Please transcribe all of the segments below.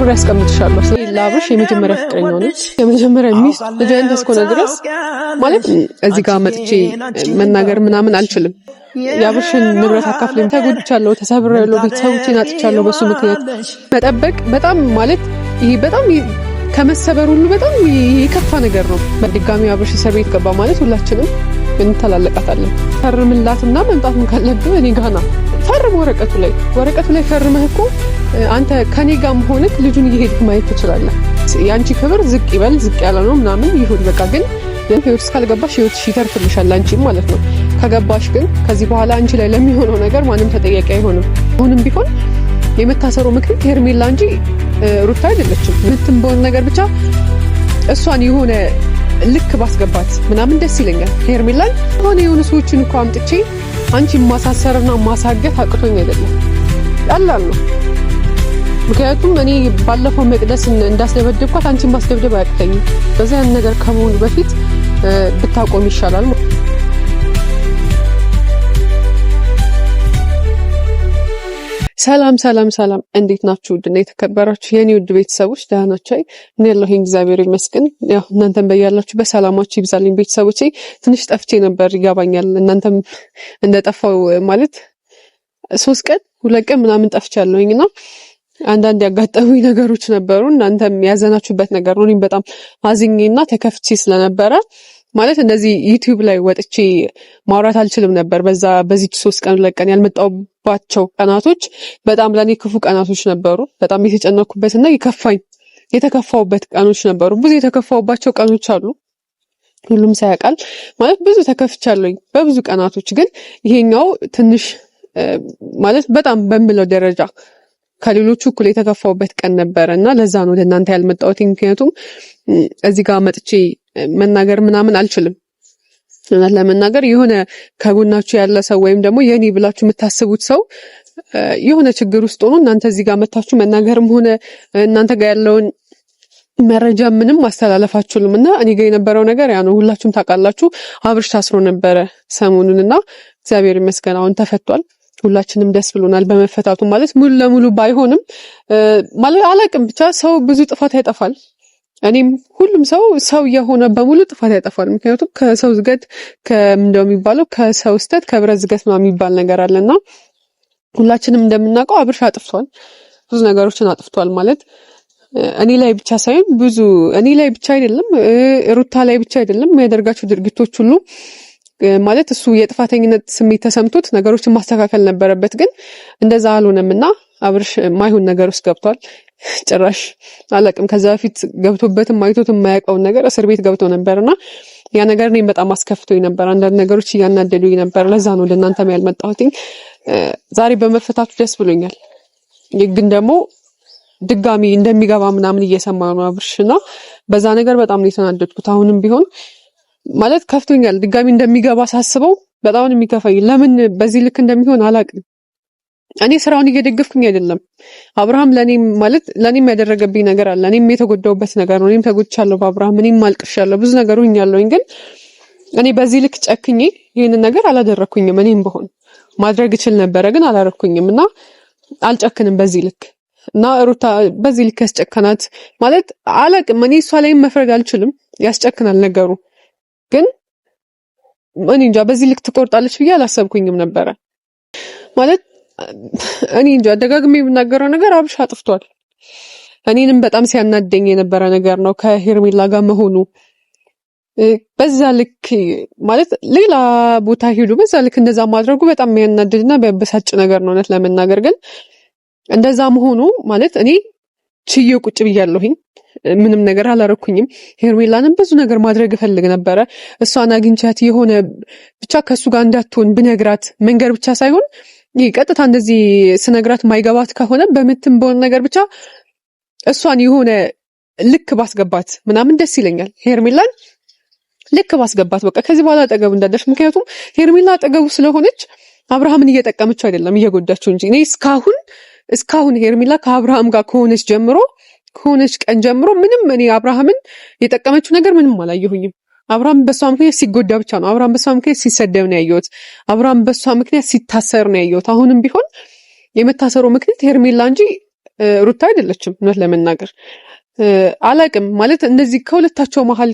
አኑር ያስቀምጥሻለሁ። ለአብርሽ የመጀመሪያ ፍቅረኛው ነች፣ የመጀመሪያ ሚስት ልጅን ተስኮነ ድረስ ማለት እዚህ ጋር መጥቼ መናገር ምናምን አልችልም። የአብርሽን ንብረት አካፍለኝ ተጎድቻለሁ፣ ተሰብሬያለሁ፣ ቤተሰቦቼን አጥቻለሁ። በሱ ምክንያት መጠበቅ በጣም ማለት ይሄ በጣም ከመሰበር ሁሉ በጣም የከፋ ነገር ነው። በድጋሚ አብርሽ እስር ቤት ገባ ማለት ሁላችንም እንተላለቃታለን። ፈርምላትና መምጣትም ካለብህ እኔ ጋር ና ፈርም። ወረቀቱ ላይ ፈርመህ እኮ አንተ ከኔ ጋርም ሆነህ ልጁን እየሄድክ ማየት ትችላለህ። ያንቺ ክብር ዝቅ ይበል ዝቅ ያለ ነው ምናምን ይሁን በቃ ግን ህይወት እስካልገባሽ ህይወትሽ ይተርፍልሻል አንቺም ማለት ነው። ከገባሽ ግን ከዚህ በኋላ አንቺ ላይ ለሚሆነው ነገር ማንም ተጠያቂ አይሆንም። አሁንም ቢሆን የመታሰሩ ምክንያት ሄርሜላ እንጂ ሩታ አይደለችም። ምንም በሆነ ነገር ብቻ እሷን የሆነ ልክ ባስገባት ምናምን ደስ ይለኛል። ሄርሜላን ሆነ የሆነ ሰዎችን እኮ አምጥቼ አንቺ ማሳሰርና ማሳገት አቅቶኝ አይደለም ቀላል ነው። ምክንያቱም እኔ ባለፈው መቅደስ እንዳስደበደብኳት አንቺን ማስደብደብ አያቅተኝም። በዛ ያን ነገር ከመሆኑ በፊት ብታቆም ይሻላል። ሰላም እንዴት ናችሁ? ውድና የተከበራችሁ የኔ ውድ ቤተሰቦች ደህና ናችሁ? እኔ ያለሁኝ እግዚአብሔር ይመስገን። ያው እናንተም በያላችሁ በሰላማችሁ ይብዛልኝ። ቤተሰቦቼ ትንሽ ጠፍቼ ነበር ይገባኛል። እናንተም እንደጠፋው ማለት 3 ቀን 2 ቀን ምናምን ጠፍቻለሁኝና አንዳንድ ያጋጠሙኝ ነገሮች ነበሩ። እናንተም ያዘናችሁበት ነገር ነው። እኔም በጣም አዝኜና ተከፍቼ ስለነበረ ማለት እንደዚህ ዩቲዩብ ላይ ወጥቼ ማውራት አልችልም ነበር። በዚህ 3 ቀን 2 ቀን ያልመጣሁባቸው ቀናቶች በጣም ለኔ ክፉ ቀናቶች ነበሩ። በጣም የተጨነኩበትና የተከፋውበት ቀኖች ነበሩ። ብዙ የተከፋውባቸው ቀኖች አሉ። ሁሉም ሳያውቃል ማለት ብዙ ተከፍቻለሁኝ በብዙ ቀናቶች። ግን ይሄኛው ትንሽ ማለት በጣም በሚለው ደረጃ ከሌሎቹ እኩል የተከፋውበት ቀን ነበርና ለዛ ነው ለእናንተ ያልመጣሁት። ምክንያቱም እዚህ ጋር መጥቼ መናገር ምናምን አልችልም። ለመናገር የሆነ ከጎናችሁ ያለ ሰው ወይም ደግሞ የኔ ብላችሁ የምታስቡት ሰው የሆነ ችግር ውስጥ ሆኖ እናንተ እዚህ ጋር መታችሁ መናገርም ሆነ እናንተ ጋር ያለውን መረጃ ምንም ማስተላለፋችሁልም እና እኔ ጋር የነበረው ነገር ያ ነው። ሁላችሁም ታውቃላችሁ። አብርሽ ታስሮ ነበረ ሰሞኑንና እግዚአብሔር ይመስገን አሁን ተፈቷል። ሁላችንም ደስ ብሎናል በመፈታቱ። ማለት ሙሉ ለሙሉ ባይሆንም ማለት አላቅም ብቻ ሰው ብዙ ጥፋት ያጠፋል። እኔም ሁሉም ሰው የሆነ በሙሉ ጥፋት ያጠፋል። ምክንያቱም ከሰው ዝገት እንደሚባለው ከሰው ስተት ከብረት ዝገት ነው የሚባል ነገር አለና ሁላችንም እንደምናውቀው አብርሽ አጥፍቷል። ብዙ ነገሮችን አጥፍቷል። ማለት እኔ ላይ ብቻ ሳይሆን ብዙ እኔ ላይ ብቻ አይደለም ሩታ ላይ ብቻ አይደለም የሚያደርጋቸው ድርጊቶች ሁሉ ማለት እሱ የጥፋተኝነት ስሜት ተሰምቶት ነገሮችን ማስተካከል ነበረበት። ግን እንደዛ አልሆነምና አብርሽ ማይሆን ነገር ውስጥ ገብቷል። ጭራሽ አላቅም ከዛ በፊት ገብቶበትም አይቶትም የማያውቀውን ነገር እስር ቤት ገብቶ ነበርና ያ ነገር እኔም በጣም አስከፍቶኝ ነበር። አንዳንድ ነገሮች እያናደዱኝ ነበር። ለዛ ነው ለእናንተም ያልመጣሁት። ዛሬ በመፈታቱ ደስ ብሎኛል። ግን ደግሞ ድጋሚ እንደሚገባ ምናምን እየሰማሁ ነው አብርሽና በዛ ነገር በጣም ነው የተናደድኩት። አሁንም ቢሆን ማለት ከፍቶኛል። ድጋሚ እንደሚገባ ሳስበው በጣም ነው የሚከፋኝ። ለምን በዚህ ልክ እንደሚሆን አላቅም። እኔ ስራውን እየደገፍኩኝ አይደለም። አብርሃም ለኔም ያደረገብኝ ነገር አለ። እኔም የተጎዳውበት ነገር ነው። እኔም ተጎድቻለሁ በአብርሃም። እኔም ማልቅሻለሁ። ብዙ ነገር ሆኛለሁኝ። ግን እኔ በዚህ ልክ ጨክኜ ይሄንን ነገር አላደረኩኝም። እኔም በሆን ማድረግ እችል ነበረ ግን አላደረኩኝም እና አልጨክንም በዚህ ልክ እና ሩታ በዚህ ልክ ያስጨከናት ማለት አላቅም። እኔ እሷ ላይም መፍረድ አልችልም። ያስጨክናል ነገሩ። ግን እኔ እንጃ በዚህ ልክ ትቆርጣለች ብዬ አላሰብኩኝም ነበረ። ማለት እኔ እንጃ ደጋግሜ የምናገረው ነገር አብርሽ አጥፍቷል። እኔንም በጣም ሲያናደኝ የነበረ ነገር ነው ከሄርሜላ ጋር መሆኑ። በዛ ልክ ማለት ሌላ ቦታ ሄዱ በዛ ልክ እንደዛ ማድረጉ በጣም የሚያናድድና በበሳጭ ነገር ነው እውነት ለመናገር። ግን እንደዛ መሆኑ ማለት እኔ ችዬው ቁጭ ብያለሁኝ። ምንም ነገር አላረኩኝም። ሄርሜላንም ብዙ ነገር ማድረግ እፈልግ ነበረ። እሷን አግኝቻት የሆነ ብቻ ከሱ ጋር እንዳትሆን ብነግራት መንገር ብቻ ሳይሆን ይሄ ቀጥታ እንደዚህ ስነግራት ማይገባት ከሆነ በምትም በሆነ ነገር ብቻ እሷን የሆነ ልክ ባስገባት ምናምን ደስ ይለኛል። ሄርሜላን ልክ ባስገባት በቃ ከዚህ በኋላ አጠገቡ እንዳደርሽ። ምክንያቱም ሄርሜላ አጠገቡ ስለሆነች አብርሃምን እየጠቀመችው አይደለም እየጎዳችው እንጂ እኔ እስካሁን ሄርሜላ ከአብርሃም ጋር ከሆነች ቀን ጀምሮ ምንም እኔ አብርሃምን የጠቀመችው ነገር ምንም አላየሁኝም። አብርሃም በሷ ምክንያት ሲጎዳ ብቻ ነው። አብርሃም በሷ ምክንያት ሲሰደብ ነው ያየሁት። አብርሃም በሷ ምክንያት ሲታሰር ነው ያየሁት። አሁንም ቢሆን የመታሰሩ ምክንያት ሄርሜላ እንጂ ሩታ አይደለችም እውነት ለመናገር አላቅም ማለት እንደዚህ ከሁለታቸው መሀል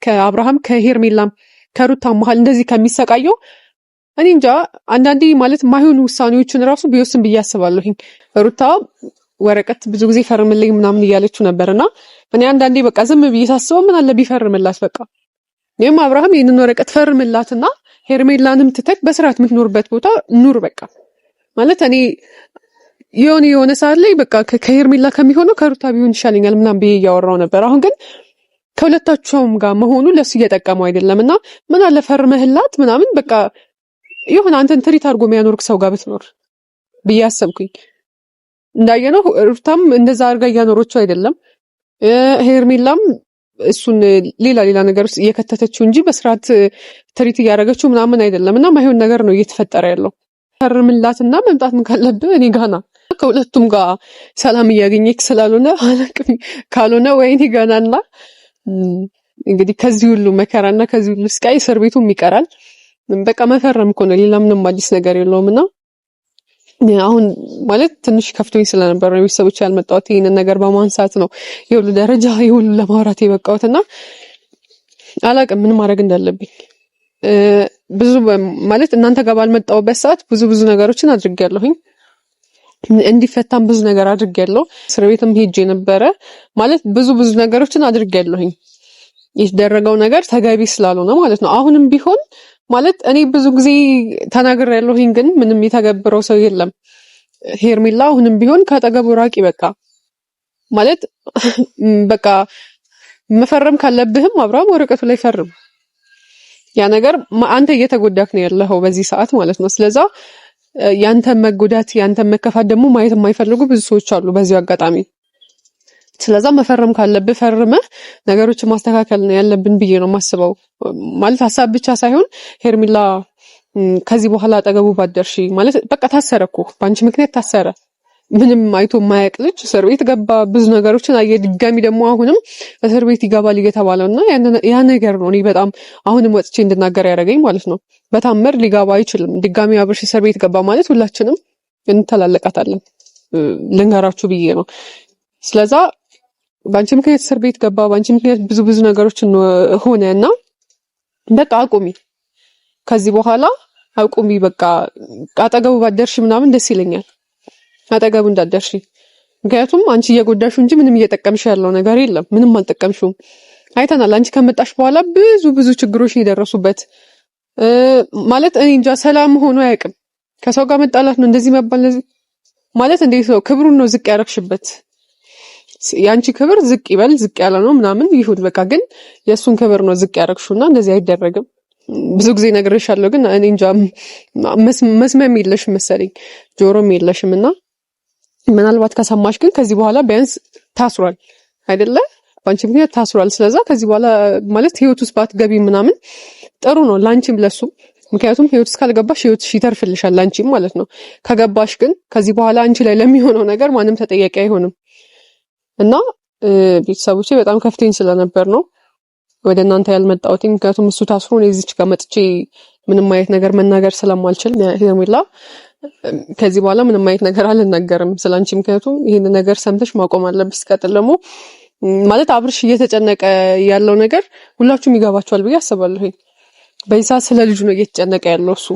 ከአብርሃም ከሄርሜላም ከሩታ መሀል እንደዚህ ከሚሰቃየው እኔ እንጃ አንዳንዴ ማለት ማይሆኑ ውሳኔዎችን ራሱ ቢወስን ብዬ አስባለሁኝ። ሩታ ወረቀት ብዙ ጊዜ ፈርምልኝ ምናምን እያለችው ነበርና እኔ አንዳንዴ በቃ ዝም ብዬ ሳስበው ምን አለ ቢፈርምላት በቃ ይሄም አብርሃም ይሄንን ወረቀት ፈርምላትና ሄርሜላንም ትተክ በስርዓት የምትኖርበት ቦታ ኑር በቃ ማለት እኔ የሆነ ሰዓት ላይ በቃ ከሄርሜላ ከሚሆነው ከሩታ ቢሆን ይሻለኛል ምናምን ብዬ እያወራው ነበር። አሁን ግን ከሁለታቸውም ጋር መሆኑ ለሱ እየጠቀመው አይደለምና ምን አለ ፈርመህላት ምናምን በቃ ይሁን አንተን ትሪት አድርጎ የሚያኖርክ ሰው ጋር ብትኖር ብዬ አሰብኩኝ። እንዳየነው ሩታም እንደዛ አድርጋ እያኖሮችው አይደለም፣ ሄርሜላም እሱን ሌላ ነገር ውስጥ እየከተተችው እንጂ በስርዓት ትሪት እያደረገችው ምናምን አይደለም። እና ማይሆን ነገር ነው እየተፈጠረ ያለው። ፈርምላትና መምጣት ምን ካለብህ እኔ ጋና ከሁለቱም ጋር ሰላም እያገኘክ ስላልሆነ አላቅም ካልሆነ ወይኔ ጋናና እንግዲህ ከዚህ ሁሉ መከራና ከዚህ ሁሉ ስቃይ እስር ቤቱም ይቀራል። በቃ መፈረም እኮ ነው፣ ሌላ ምንም አዲስ ነገር የለውምና አሁን ማለት ትንሽ ከፍቶኝ ስለነበር ነው ቤተሰቦች ያልመጣሁት ይሄንን ነገር በማንሳት ነው የሁሉ ደረጃ የሁሉ ለማውራት የበቃሁትና አላቅም ምን ማድረግ እንዳለብኝ ብዙ ማለት እናንተ ጋር ባልመጣሁበት ሰዓት ብዙ ነገሮችን አድርጌያለሁኝ። እንዲፈታም ብዙ ነገር አድርጌያለሁ። እስር ቤትም ሄጄ ነበረ ማለት ብዙ ነገሮችን አድርጌያለሁኝ። የተደረገው ነገር ተገቢ ስላልሆነ ማለት ነው። አሁንም ቢሆን ማለት እኔ ብዙ ጊዜ ተናግሬያለሁኝ፣ ግን ምንም የተገብረው ሰው የለም። ሄርሜላ አሁንም ቢሆን ካጠገቡ ራቂ በቃ ማለት በቃ መፈረም ካለብህም አብርሃም ወረቀቱ ላይ ፈርም። ያ ነገር አንተ እየተጎዳክ ነው ያለኸው በዚህ ሰዓት ማለት ነው። ስለዛ ያንተ መጎዳት ያንተ መከፋት ደግሞ ማየት የማይፈልጉ ብዙ ሰዎች አሉ በዚህ አጋጣሚ። ስለዛ መፈረም ካለብህ ፈርመህ ነገሮችን ማስተካከል ነው ያለብን ብዬ ነው የማስበው። ማለት ሀሳብ ብቻ ሳይሆን ሄርሜላ ከዚህ በኋላ አጠገቡ ባደርሺ ማለት በቃ ታሰረ እኮ በአንቺ ምክንያት ታሰረ። ምንም አይቶ የማያውቅ ልጅ እስር ቤት ገባ፣ ብዙ ነገሮችን አየ። ድጋሚ ደግሞ አሁንም እስር ቤት ይገባል እየተባለውና ያ ነገር ነው እኔ በጣም አሁንም ወጥቼ እንድናገር ያደረገኝ ማለት ነው። በታምር ሊገባ አይችልም። ድጋሚ አብርሽ እስር ቤት ገባ ማለት ሁላችንም እንተላለቃታለን ልንገራችሁ ብዬ ነው። ስለዛ በአንቺ ምክንያት እስር ቤት ገባ፣ በአንቺ ምክንያት ብዙ ነገሮችን ሆነና በቃ አቁሚ፣ ከዚህ በኋላ አቁሚ በቃ አጠገቡ ባደርሽ ምናምን ደስ ይለኛል። አጠገቡ እንዳደርሽ ምክንያቱም አንቺ እየጎዳሹ እንጂ ምንም እየጠቀምሽ ያለው ነገር የለም። ምንም አልጠቀምሽውም። አይተናል። አንቺ ከመጣሽ በኋላ ብዙ ችግሮች የደረሱበት ማለት እኔ እንጃ ሰላም ሆኖ አያውቅም። ከሰው ጋር መጣላት ነው እንደዚህ መባል ማለት እንዴት ነው? ክብሩን ነው ዝቅ ያረክሽበት። ያንቺ ክብር ዝቅ ይበል ዝቅ ያለ ነው ምናምን ይሁን በቃ ግን የሱን ክብር ነው ዝቅ ያረክሹና እንደዚህ አይደረግም። ብዙ ጊዜ ነግሬሻለሁ፣ ግን እኔ እንጃ መስመም የለሽም መሰለኝ ጆሮም የለሽምና ምናልባት ከሰማሽ ግን ከዚህ በኋላ ቢያንስ ታስሯል አይደለ? ባንቺ ምክንያት ታስሯል። ስለዛ ከዚህ በኋላ ማለት ህይወት ውስጥ ባትገቢ ምናምን ጥሩ ነው ላንቺም ለሱም። ምክንያቱም ህይወት ውስጥ ካልገባሽ ህይወትሽ ይተርፍልሻል ላንቺም ማለት ነው። ከገባሽ ግን ከዚህ በኋላ አንቺ ላይ ለሚሆነው ነገር ማንም ተጠያቂ አይሆንም። እና ቤተሰቦቼ በጣም ከፍተኝ ስለነበር ነው ወደ እናንተ ያልመጣሁት። ምክንያቱም እሱ ታስሮ ነው እዚች ጋር መጥቼ ምንም አይነት ነገር መናገር ስለማልችል ሄርሜላ ከዚህ በኋላ ምንም አይነት ነገር አልናገርም ስላንቺ። ምክንያቱም ይሄን ነገር ሰምተሽ ማቆም አለብሽ። ቀጥል ደግሞ ማለት አብርሽ እየተጨነቀ ያለው ነገር ሁላችሁም ይገባችኋል ብዬ አስባለሁ። በይሳ ስለ ልጁ ነው እየተጨነቀ ያለው እሱ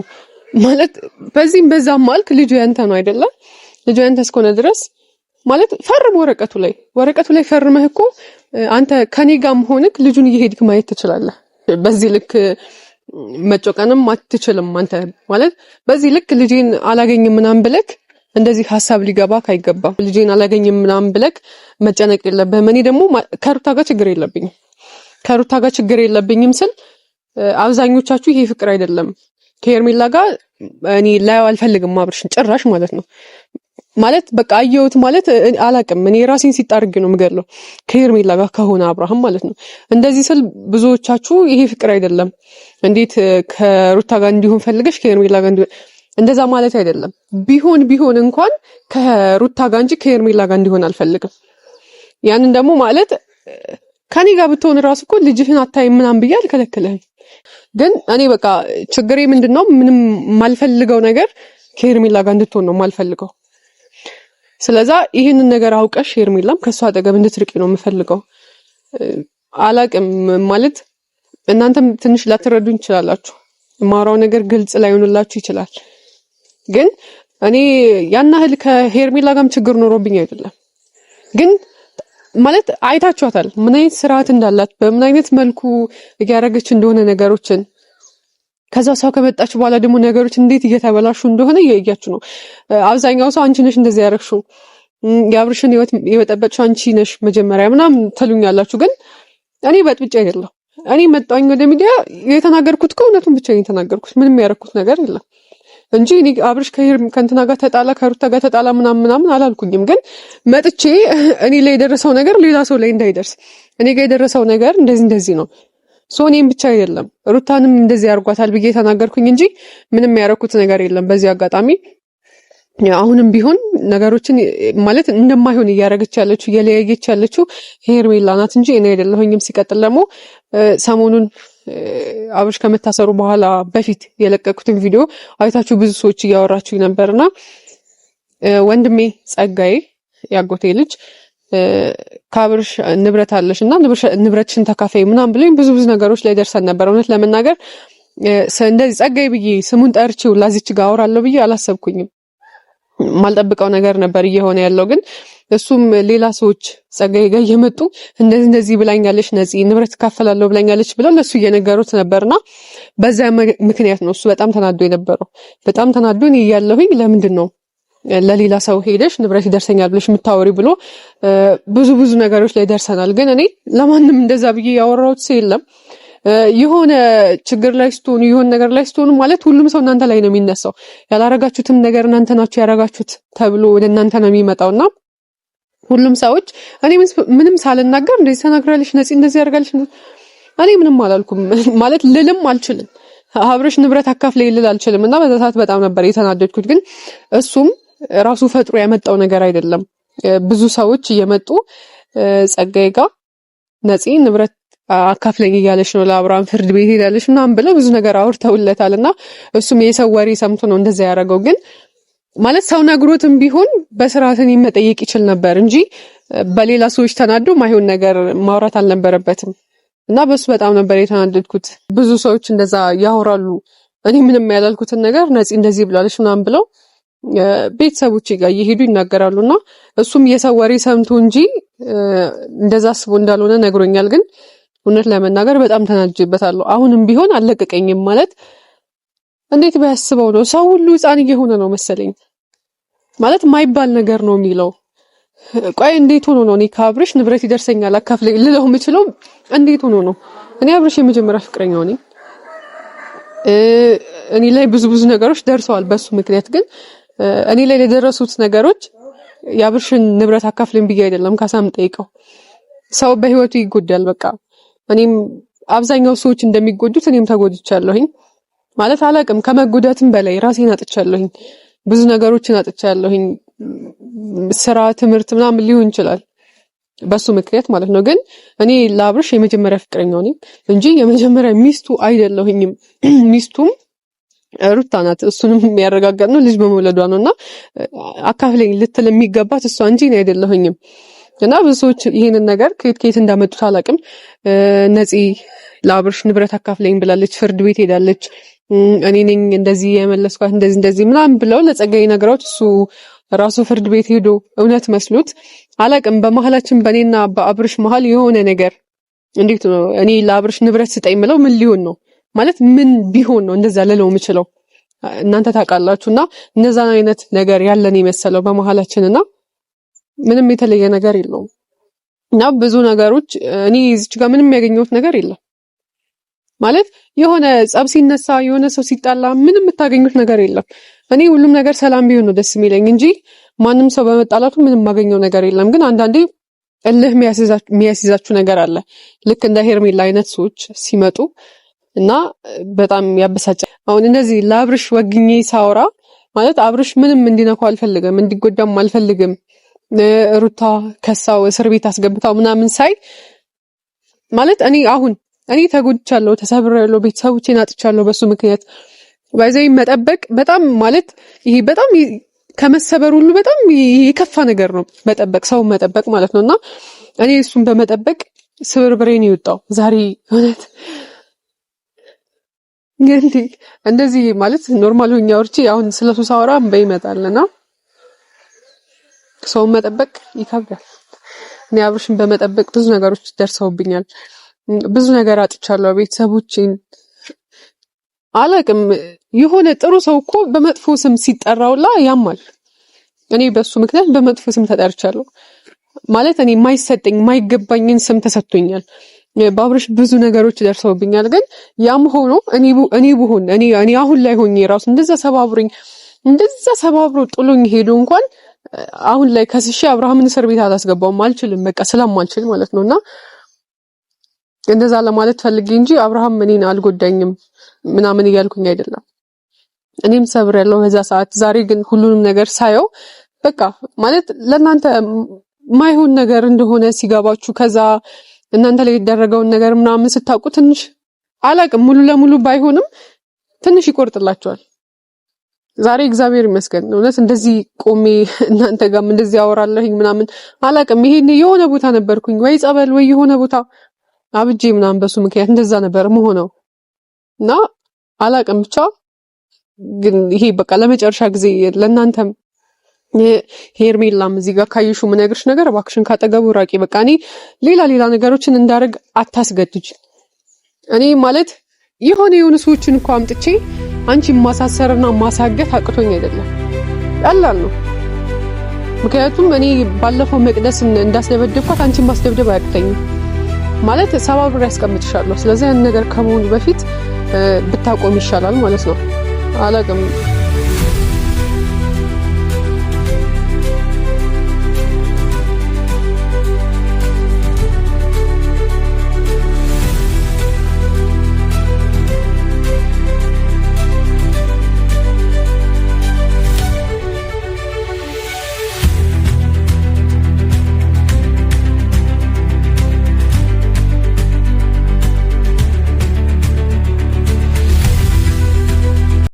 ማለት በዚህም በዛም ማልክ ልጁ ያንተ ነው አይደለ? ልጁ ያንተ እስከሆነ ድረስ ማለት ፈርም ወረቀቱ ላይ ፈርመህ እኮ አንተ ከኔ ጋርም ሆነክ ልጁን እየሄድክ ማየት ትችላለህ። በዚህ ልክ መጮቀንም አትችልም አንተ ማለት በዚህ ልክ ልጄን አላገኝም ምናምን ብለክ እንደዚህ ሐሳብ ሊገባክ አይገባም። ልጄን አላገኝም ምናምን ብለክ መጨነቅ የለብህም። እኔ ደግሞ ከሩታ ጋር ችግር የለብኝም ስል አብዛኞቻችሁ ይሄ ፍቅር አይደለም ከሄርሜላ ጋር እኔ ላይ አልፈልግም አብርሽን ጭራሽ ማለት ነው። ማለት በቃ አየሁት ማለት አላቅም እኔ ራሴን ሲጣርግ ነው የምገለው ከሄርሜላ ጋር ከሆነ አብርሃም ማለት ነው። እንደዚህ ስል ብዙዎቻችሁ ይሄ ፍቅር አይደለም እንዴት ከሩታ ጋር እንዲሆን ፈልገሽ ከሄርሜላ ጋር እንዲሆን እንደዛ ማለት አይደለም። ቢሆን እንኳን ከሩታ ጋር እንጂ ከሄርሜላ ጋር እንዲሆን አልፈልግም። ያንን ደግሞ ማለት ከኔ ጋር ብትሆን ራሱ እኮ ልጅህን አታይም ምናምን ብዬ አልከለክልህም። ግን እኔ በቃ ችግሬ ምንድነው ምንም ማልፈልገው ነገር ከሄርሜላ ጋር እንድትሆን ነው ማልፈልገው። ስለዛ ይህንን ነገር አውቀሽ ሄርሜላም ከሷ አጠገብ እንድትርቂ ነው የምፈልገው። አላቅም ማለት እናንተም ትንሽ ላትረዱኝ ትችላላችሁ። ማውራው ነገር ግልጽ ላይሆንላችሁ ይችላል። ግን እኔ ያን ያህል ከሄርሜላ ጋርም ችግር ኖሮብኝ አይደለም። ግን ማለት አይታችኋታል ምን አይነት ስርዓት እንዳላት በምን አይነት መልኩ እያደረገች እንደሆነ ነገሮችን። ከዛ ሰው ከመጣች በኋላ ደግሞ ነገሮች እንዴት እየተበላሹ እንደሆነ እያያችሁ ነው። አብዛኛው ሰው አንቺ ነሽ እንደዚህ ያደረግሽው፣ የአብርሽን ህይወት የበጠበጥሽው አንቺ ነሽ መጀመሪያ ምናምን ትሉኛላችሁ። ግን እኔ በጥብጬ አይደለም። እኔ መጣሁኝ ወደ ሚዲያ የተናገርኩት ከእውነቱን ብቻ የተናገርኩት ምንም ያደረኩት ነገር የለም እንጂ እኔ አብርሽ ከእንትና ጋር ተጣላ ከሩታ ጋር ተጣላ ምናምን አላልኩኝም። ግን መጥቼ እኔ ላይ የደረሰው ነገር ሌላ ሰው ላይ እንዳይደርስ እኔ ጋር የደረሰው ነገር እንደዚህ ነው። እኔም ብቻ አይደለም ሩታንም እንደዚህ ያርጓታል ብዬ ተናገርኩኝ እንጂ ምንም ያደረኩት ነገር የለም። በዚህ አጋጣሚ አሁንም ቢሆን ነገሮችን ማለት እንደማይሆን እያደረገች ያለችው እየለያየች ያለችው ሄርሜላ ናት እንጂ እኔ አይደለሁኝም። ሲቀጥል ደግሞ ሰሞኑን አብርሽ ከመታሰሩ በኋላ በፊት የለቀኩትን ቪዲዮ አይታችሁ ብዙ ሰዎች እያወራችሁ ነበርና ወንድሜ ጸጋዬ ያጎቴ ልጅ ከአብርሽ ንብረት አለሽና ንብረትሽን ተካፋይ ምናምን ብለኝ ብዙ ነገሮች ላይ ደርሰን ነበር። እውነት ለመናገር እንደዚህ ጸጋዬ ብዬ ስሙን ጠርቼው ላዚች ጋር አወራለሁ ብዬ አላሰብኩኝም። ማልጠብቀው ነገር ነበር እየሆነ ያለው። ግን እሱም ሌላ ሰዎች ጸጋዬ ጋር እየመጡ እንደዚህ ብላኛለች ነፂ ንብረት ካፈላለው ብላኛለች ብለው ለሱ እየነገሩት ነበርና በዛ ምክንያት ነው እሱ በጣም ተናዶ የነበረው። በጣም ተናዶ እኔ እያለሁኝ ለምንድን ነው ለሌላ ሰው ሄደሽ ንብረት ይደርሰኛል ብለሽ የምታወሪ ብሎ ብዙ ነገሮች ላይ ደርሰናል። ግን እኔ ለማንም እንደዛ ብዬ ያወራሁት ሰው የለም። የሆነ ችግር ላይ ስትሆኑ የሆነ ነገር ላይ ስትሆኑ ማለት ሁሉም ሰው እናንተ ላይ ነው የሚነሳው። ያላረጋችሁትም ነገር እናንተ ናችሁ ያረጋችሁት ተብሎ ወደ እናንተ ነው የሚመጣውና ሁሉም ሰዎች እኔ ምንም ሳልናገር እንደዚህ ተናግራለች ነፂ እንደዚህ ያርጋለች እኔ ምንም አላልኩም ማለት ልልም አልችልም። አብርሽ ንብረት አካፍለ ይልል አልችልም እና በዛ ሰዓት በጣም ነበር የተናደድኩት። ግን እሱም ራሱ ፈጥሮ ያመጣው ነገር አይደለም። ብዙ ሰዎች እየመጡ ጸጋዬ ጋር ነፂ ንብረት አካፍለኝ እያለች ነው ለአብርሃም ፍርድ ቤት ሄዳለች ምናምን ብለው ብዙ ነገር አውርተውለታልና እሱም የሰው ወሬ ሰምቶ ነው እንደዛ ያደረገው። ግን ማለት ሰው ነግሮትም ቢሆን በስርዓትን መጠየቅ ይችል ነበር እንጂ በሌላ ሰዎች ተናዶ ማይሆን ነገር ማውራት አልነበረበትም። እና በሱ በጣም ነበር የተናደድኩት። ብዙ ሰዎች እንደዛ ያወራሉ። እኔ ምንም ያላልኩትን ነገር ነፂ እንደዚህ ብላለች ምናምን ብለው ቤተሰቦቼ ጋር እየሄዱ ይናገራሉና እሱም የሰው ወሬ ሰምቶ እንጂ እንደዛ አስቦ እንዳልሆነ ነግሮኛል። ግን እውነት ለመናገር በጣም ተናድጄበታለሁ። አሁንም ቢሆን አልለቀቀኝም። ማለት እንዴት ባያስበው ነው ሰው ሁሉ ሕፃን እየሆነ ነው መሰለኝ። ማለት ማይባል ነገር ነው የሚለው። ቆይ እንዴት ሆኖ ነው እኔ ከአብርሽ ንብረት ይደርሰኛል አካፍለኝ ልለው የምችለው? እንዴት ሆኖ ነው? እኔ አብርሽ የመጀመሪያ ፍቅረኛው ነኝ። እኔ ላይ ብዙ ነገሮች ደርሰዋል በሱ ምክንያት። ግን እኔ ላይ የደረሱት ነገሮች የአብርሽን ንብረት አካፍለኝ ብዬ አይደለም ካሳም ጠይቀው። ሰው በህይወቱ ይጎዳል። በቃ እኔም አብዛኛው ሰዎች እንደሚጎዱት እኔም ተጎድቻለሁኝ። ማለት አላቅም ከመጎዳትም በላይ ራሴን አጥቻለሁኝ። ብዙ ነገሮችን አጥቻለሁኝ። ስራ፣ ትምህርት ምናምን ሊሆን ይችላል በሱ ምክንያት ማለት ነው። ግን እኔ ለአብርሽ የመጀመሪያ ፍቅረኛው ነኝ እንጂ የመጀመሪያ ሚስቱ አይደለሁኝም። ሚስቱም ሩታ ናት። እሱንም የሚያረጋግጥ ነው ልጅ በመውለዷ ነውና አካፍለኝ ልትል የሚገባት እሷ እንጂ እኔ አይደለሁኝም። እና ብዙ ሰዎች ይሄንን ነገር ከየት እንዳመጡት አላቅም። ነፂ ለአብርሽ ንብረት አካፍለኝ ብላለች፣ ፍርድ ቤት ሄዳለች፣ እኔ ነኝ እንደዚህ የመለስኳት እንደዚህ ምናምን ብለው ለጸጋዬ ነገሮች እሱ ራሱ ፍርድ ቤት ሄዶ እውነት መስሎት አላቅም። በመሀላችን በእኔና በአብርሽ መሀል የሆነ ነገር እንዴት ነው እኔ ለአብርሽ ንብረት ስጠኝ ምለው ምን ሊሆን ነው ማለት ምን ቢሆን ነው እንደዛ ልለው የምችለው? እናንተ ታውቃላችሁና እነዛ አይነት ነገር ያለን የመሰለው በመሀላችንና ምንም የተለየ ነገር የለውም። እና ብዙ ነገሮች እኔ እዚህ ጋር ምንም ያገኘሁት ነገር የለም። ማለት የሆነ ጸብ ሲነሳ የሆነ ሰው ሲጣላ ምንም የምታገኙት ነገር የለም። እኔ ሁሉም ነገር ሰላም ቢሆን ነው ደስ የሚለኝ እንጂ ማንም ሰው በመጣላቱ ምንም የማገኘው ነገር የለም። ግን አንዳንዴ እልህ የሚያስይዛችሁ ነገር አለ። ልክ እንደ ሄርሜላ አይነት ሰዎች ሲመጡ እና በጣም ያበሳጫል። አሁን እንደዚህ ለአብርሽ ወግኜ ሳወራ ማለት አብርሽ ምንም እንዲነካው አልፈልግም፣ እንዲጎዳም አልፈልግም። ሩታ ከሳው እስር ቤት አስገብታው ምናምን ሳይ ማለት እኔ ተጎድቻለሁ፣ ተሰብሬያለሁ፣ ቤተሰቦቼን አጥቻለሁ በሱ ምክንያት። ባይዘይ መጠበቅ በጣም ማለት ይሄ በጣም ከመሰበር ሁሉ በጣም የከፋ ነገር ነው መጠበቅ፣ ሰው መጠበቅ ማለት ነውና እኔ እሱን በመጠበቅ ስብርብሬን ይወጣው ዛሬ እውነት እንግዲህ እንደዚህ ማለት ኖርማል ሆኛ ወርጪ አሁን ስለሱ ሳወራ በይመጣልና ሰው መጠበቅ ይከብዳል። እኔ አብርሽን በመጠበቅ ብዙ ነገሮች ደርሰውብኛል። ብዙ ነገር አጥቻለሁ። ቤተሰቦቼን አላቅም። የሆነ ጥሩ ሰው እኮ በመጥፎ ስም ሲጠራውላ ያማል። እኔ በሱ ምክንያት በመጥፎ ስም ተጠርቻለሁ። ማለት እኔ የማይሰጠኝ የማይገባኝን ስም ተሰጥቶኛል። በአብርሽ ብዙ ነገሮች ደርሰውብኛል። ግን ያም ሆኖ እኔ ብሆን እኔ አሁን ላይ ሆኜ ራሱ እንደዛ ሰባብሮ ጥሎኝ ሄዶ እንኳን አሁን ላይ ከስሼ አብርሃምን እስር ቤት አላስገባውም። አልችልም፣ በቃ ስለማልችል ማለት ነውና እንደዛ ለማለት ፈልጌ እንጂ አብርሃም እኔን አልጎዳኝም ምናምን እያልኩኝ አይደለም። እኔም ሰብር ያለው በዛ ሰዓት። ዛሬ ግን ሁሉንም ነገር ሳየው በቃ ማለት ለእናንተ ማይሆን ነገር እንደሆነ ሲገባችሁ ከዛ እናንተ ላይ የደረገውን ነገር ምናምን ስታውቁ ትንሽ አላቅም፣ ሙሉ ለሙሉ ባይሆንም ትንሽ ይቆርጥላችኋል። ዛሬ እግዚአብሔር ይመስገን እውነት እንደዚህ ቆሜ እናንተ ጋርም እንደዚህ አወራለሁኝ ምናምን አላቅም። ይሄን የሆነ ቦታ ነበርኩኝ ወይ ጸበል ወይ የሆነ ቦታ አብጄ ምናምን በሱ ምክንያት እንደዛ ነበር መሆነው እና አላቅም። ብቻ ግን ይሄ በቃ ለመጨረሻ ጊዜ ለእናንተም ሄርሜላም እዚህ ጋር ካይሹ ምነግርሽ ነገር እባክሽን ካጠገቡ ራቂ። በቃ እኔ ሌላ ነገሮችን እንዳረግ አታስገድጅ። እኔ ማለት የሆነ ሰዎችን እኮ አምጥቼ አንቺ ማሳሰርና ማሳገት አቅቶኝ አይደለም፣ ቀላል ነው። ምክንያቱም እኔ ባለፈው መቅደስን እንዳስደበደብኳት አንቺ ማስደብደብ አያቅተኝም ማለት ሰባብሬ ያስቀምጥሻለሁ። ስለዚህ ያን ነገር ከመሆኑ በፊት ብታቆም ይሻላል ማለት ነው። አላቅም